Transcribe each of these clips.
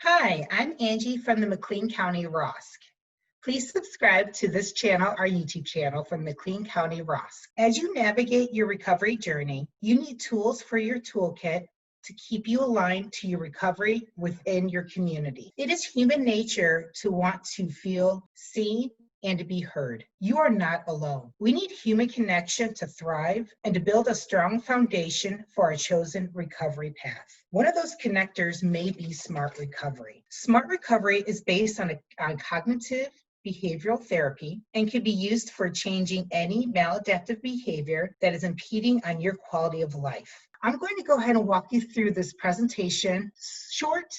Hi, I'm Angie from the McLean County ROSC. Please subscribe to this channel, our YouTube channel from McLean County ROSC. As you navigate your recovery journey, you need tools for your toolkit to keep you aligned to your recovery within your community. It is human nature to want to feel seen and to be heard. You are not alone. We need human connection to thrive and to build a strong foundation for a chosen recovery path. One of those connectors may be SMART recovery. SMART recovery is based on cognitive behavioral therapy and can be used for changing any maladaptive behavior that is impeding on your quality of life. I'm going to go ahead and walk you through this presentation, short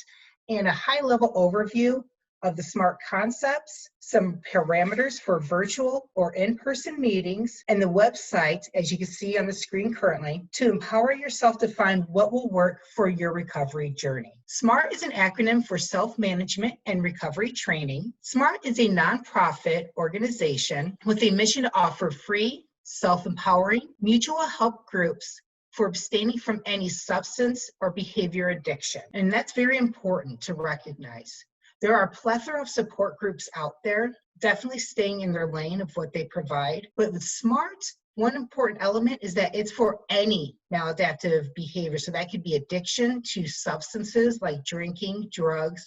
and a high-level overview of the SMART concepts, some parameters for virtual or in-person meetings, and the website, as you can see on the screen currently, to empower yourself to find what will work for your recovery journey. SMART is an acronym for Self-Management and Recovery Training. SMART is a nonprofit organization with a mission to offer free, self-empowering, mutual help groups for abstaining from any substance or behavior addiction. And that's very important to recognize. There are a plethora of support groups out there, definitely staying in their lane of what they provide. But with SMART, one important element is that it's for any maladaptive behavior. So that could be addiction to substances like drinking, drugs,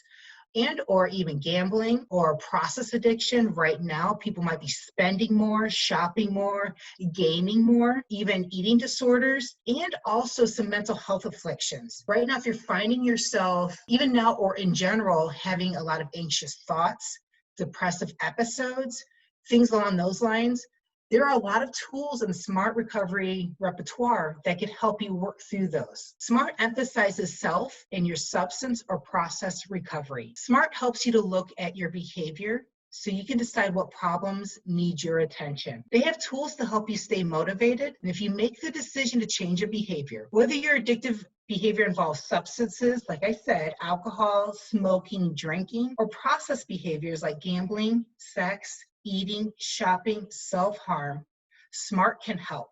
and or even gambling or process addiction. Right now, people might be spending more, shopping more, gaming more, even eating disorders, and also some mental health afflictions. Right now, if you're finding yourself, even now or in general, having a lot of anxious thoughts, depressive episodes, things along those lines, there are a lot of tools in the SMART recovery repertoire that can help you work through those. SMART emphasizes self in your substance or process recovery. SMART helps you to look at your behavior so you can decide what problems need your attention. They have tools to help you stay motivated, and if you make the decision to change a behavior, whether your addictive behavior involves substances, like I said, alcohol, smoking, drinking, or process behaviors like gambling, sex, eating, shopping, self-harm, SMART can help.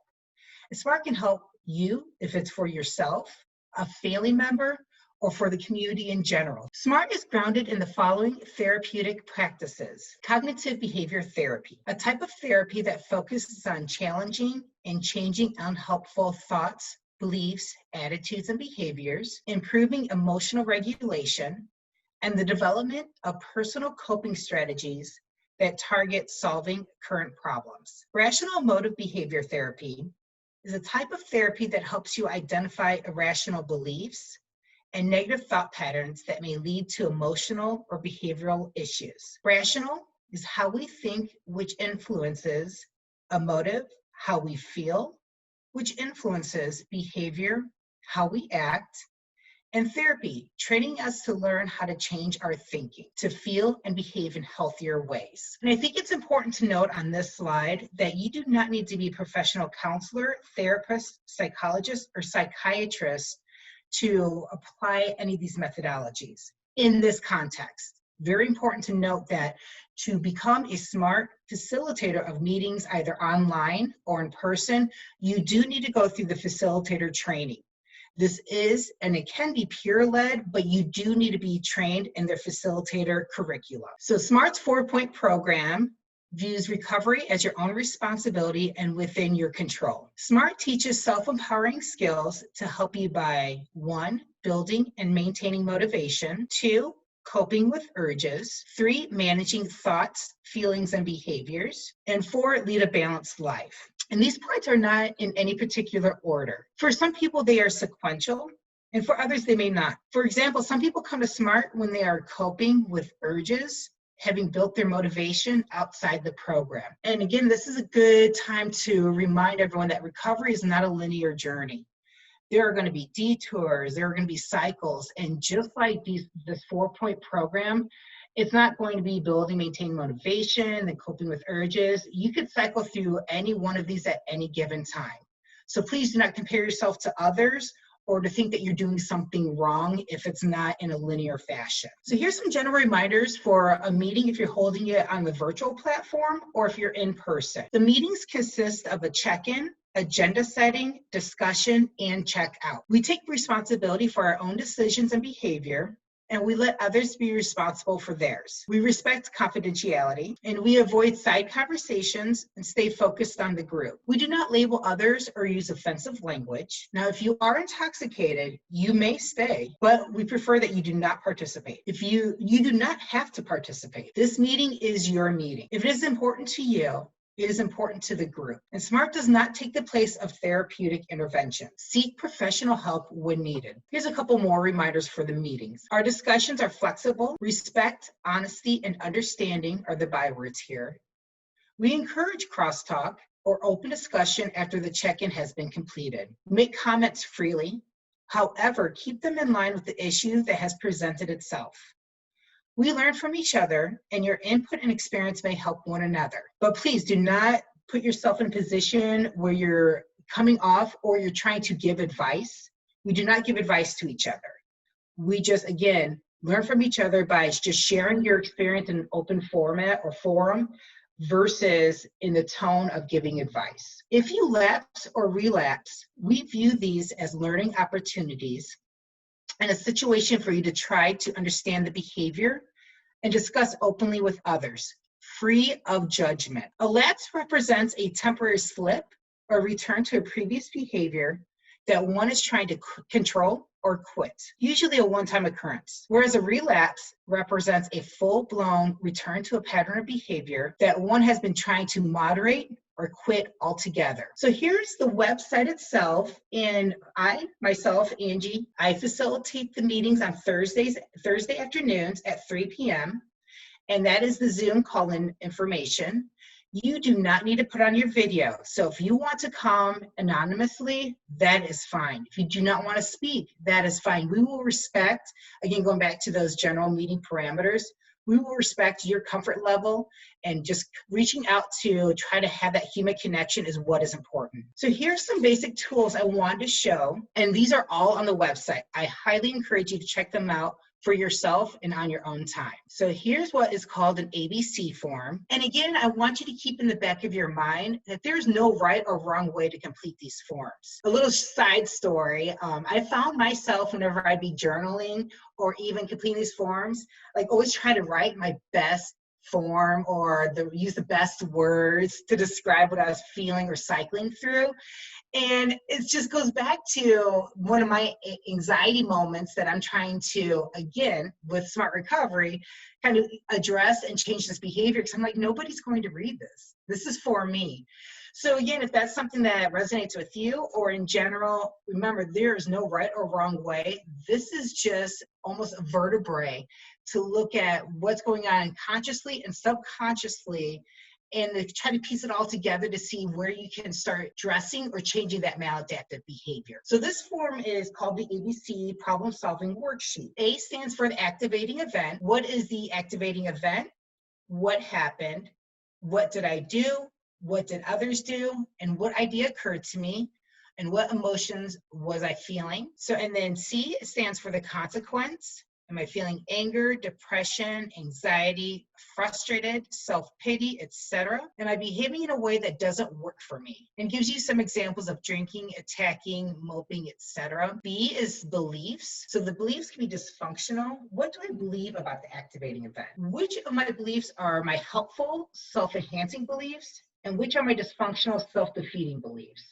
And SMART can help you if it's for yourself, a family member, or for the community in general. SMART is grounded in the following therapeutic practices. Cognitive behavior therapy, a type of therapy that focuses on challenging and changing unhelpful thoughts, beliefs, attitudes, and behaviors, improving emotional regulation, and the development of personal coping strategies that target solving current problems. Rational emotive behavior therapy is a type of therapy that helps you identify irrational beliefs and negative thought patterns that may lead to emotional or behavioral issues. Rational is how we think, which influences emotive, how we feel, which influences behavior, how we act, and therapy, training us to learn how to change our thinking, to feel and behave in healthier ways. And I think it's important to note on this slide that you do not need to be a professional counselor, therapist, psychologist, or psychiatrist to apply any of these methodologies in this context. Very important to note that to become a SMART facilitator of meetings, either online or in person, you do need to go through the facilitator training. This is, and it can be peer-led, but you do need to be trained in their facilitator curriculum. So SMART's 4-point program views recovery as your own responsibility and within your control. SMART teaches self-empowering skills to help you by 1, building and maintaining motivation, 2, coping with urges, 3, managing thoughts, feelings, and behaviors, and 4, lead a balanced life. And these points are not in any particular order. For some people, they are sequential, and for others, they may not. For example, some people come to SMART when they are coping with urges, having built their motivation outside the program. And again, this is a good time to remind everyone that recovery is not a linear journey. There are going to be detours, there are going to be cycles, and just like this 4-point program, it's not going to be building, maintaining motivation, and coping with urges. You could cycle through any one of these at any given time. So please do not compare yourself to others or to think that you're doing something wrong if it's not in a linear fashion. So here's some general reminders for a meeting if you're holding it on the virtual platform or if you're in person. The meetings consist of a check-in, agenda setting, discussion, and check-out. We take responsibility for our own decisions and behavior, and we let others be responsible for theirs. We respect confidentiality, and we avoid side conversations and stay focused on the group. We do not label others or use offensive language. Now, if you are intoxicated, you may stay, but we prefer that you do not participate. If you do not have to participate. This meeting is your meeting. If it is important to you, it is important to the group. And SMART does not take the place of therapeutic intervention. Seek professional help when needed. Here's a couple more reminders for the meetings. Our discussions are flexible. Respect, honesty, and understanding are the bywords here. We encourage crosstalk or open discussion after the check-in has been completed. Make comments freely. However, keep them in line with the issue that has presented itself. We learn from each other, and your input and experience may help one another. But please do not put yourself in a position where you're coming off or you're trying to give advice. We do not give advice to each other. We just, again, learn from each other by just sharing your experience in an open format or forum versus in the tone of giving advice. If you lapse or relapse, we view these as learning opportunities and a situation for you to try to understand the behavior and discuss openly with others, free of judgment. A lapse represents a temporary slip or return to a previous behavior that one is trying to control or quit, usually a one-time occurrence. Whereas a relapse represents a full-blown return to a pattern of behavior that one has been trying to moderate or quit altogether. So here's the website itself, and Angi, I facilitate the meetings on Thursday afternoons at 3 p.m., and that is the Zoom call-in information. You do not need to put on your video. So if you want to come anonymously, that is fine. If you do not want to speak, that is fine. We will respect, again, going back to those general meeting parameters, we will respect your comfort level, and just reaching out to try to have that human connection is what is important. So here's some basic tools I wanted to show, and these are all on the website. I highly encourage you to check them out for yourself and on your own time. So here's what is called an ABC form. And again, I want you to keep in the back of your mind that there's no right or wrong way to complete these forms. A little side story, I found myself whenever I'd be journaling or even completing these forms, like always trying to write my best form or use the best words to describe what I was feeling or cycling through. And it just goes back to one of my anxiety moments that I'm trying to, again, with Smart Recovery, kind of address and change this behavior, because I'm like, nobody's going to read this. This is for me. So again, if that's something that resonates with you or in general, remember, there is no right or wrong way. This is just almost a vertebrae to look at what's going on consciously and subconsciously, and to try to piece it all together to see where you can start addressing or changing that maladaptive behavior. So this form is called the ABC Problem Solving Worksheet. A stands for the activating event. What is the activating event? What happened? What did I do? What did others do? And what idea occurred to me? And what emotions was I feeling? So, and then C stands for the consequence. Am I feeling anger, depression, anxiety, frustrated, self-pity, etc.? Am I behaving in a way that doesn't work for me? And gives you some examples of drinking, attacking, moping, etc. B is beliefs. So the beliefs can be dysfunctional. What do I believe about the activating event? Which of my beliefs are my helpful, self-enhancing beliefs? And which are my dysfunctional, self-defeating beliefs?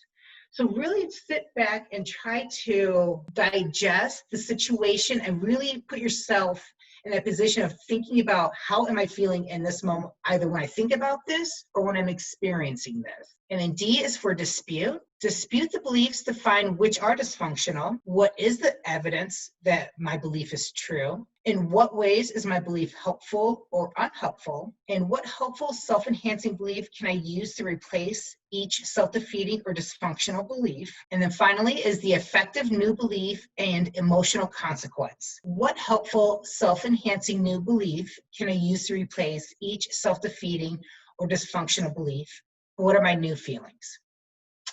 So really sit back and try to digest the situation and really put yourself in a position of thinking about how am I feeling in this moment, either when I think about this or when I'm experiencing this. And then D is for dispute. Dispute the beliefs to find which are dysfunctional. What is the evidence that my belief is true? In what ways is my belief helpful or unhelpful? And what helpful self-enhancing belief can I use to replace each self-defeating or dysfunctional belief? And then finally is the effective new belief and emotional consequence. What helpful self-enhancing new belief can I use to replace each self-defeating or dysfunctional belief? What are my new feelings?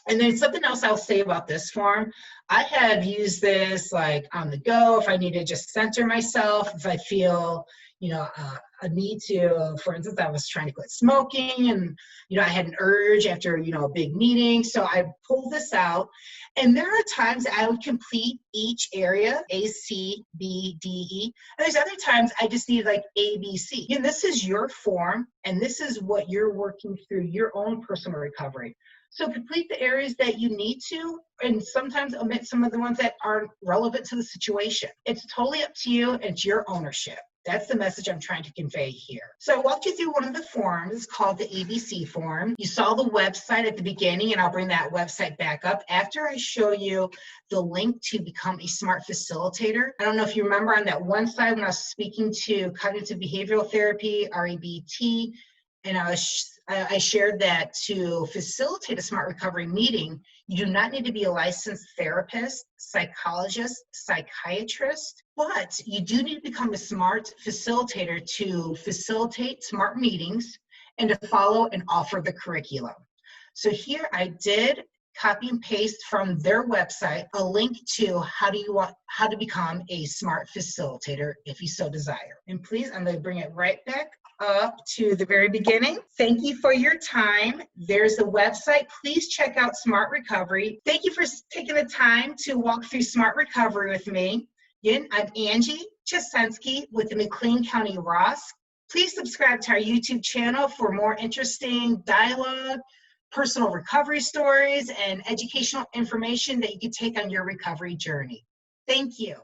And then something else I'll say about this form, I have used this like on the go if I need to just center myself, if I feel, a need to, for instance, I was trying to quit smoking and, I had an urge after, a big meeting. So I pulled this out. And there are times I would complete each area, A, C, B, D, E. And there's other times I just need like A, B, C. And this is your form, and this is what you're working through your own personal recovery. So complete the areas that you need to, and sometimes omit some of the ones that aren't relevant to the situation. It's totally up to you. It's your ownership. That's the message I'm trying to convey here. So I walked you through one of the forms called the ABC form. You saw the website at the beginning, and I'll bring that website back up after I show you the link to become a smart facilitator. I don't know if you remember on that one slide when I was speaking to cognitive behavioral therapy, REBT, and I shared that to facilitate a smart recovery meeting, you do not need to be a licensed therapist, psychologist, psychiatrist, but you do need to become a smart facilitator to facilitate smart meetings and to follow and offer the curriculum. So here I did copy and paste from their website a link to how to become a smart facilitator if you so desire. And please, I'm going to bring it right back up to the very beginning. Thank you for your time. There's the website. Please check out Smart Recovery. Thank you for taking the time to walk through Smart Recovery with me. Again, I'm Angi Chasensky with the McLean County ROSC. Please subscribe to our YouTube channel for more interesting dialogue, personal recovery stories, and educational information that you can take on your recovery journey. Thank you.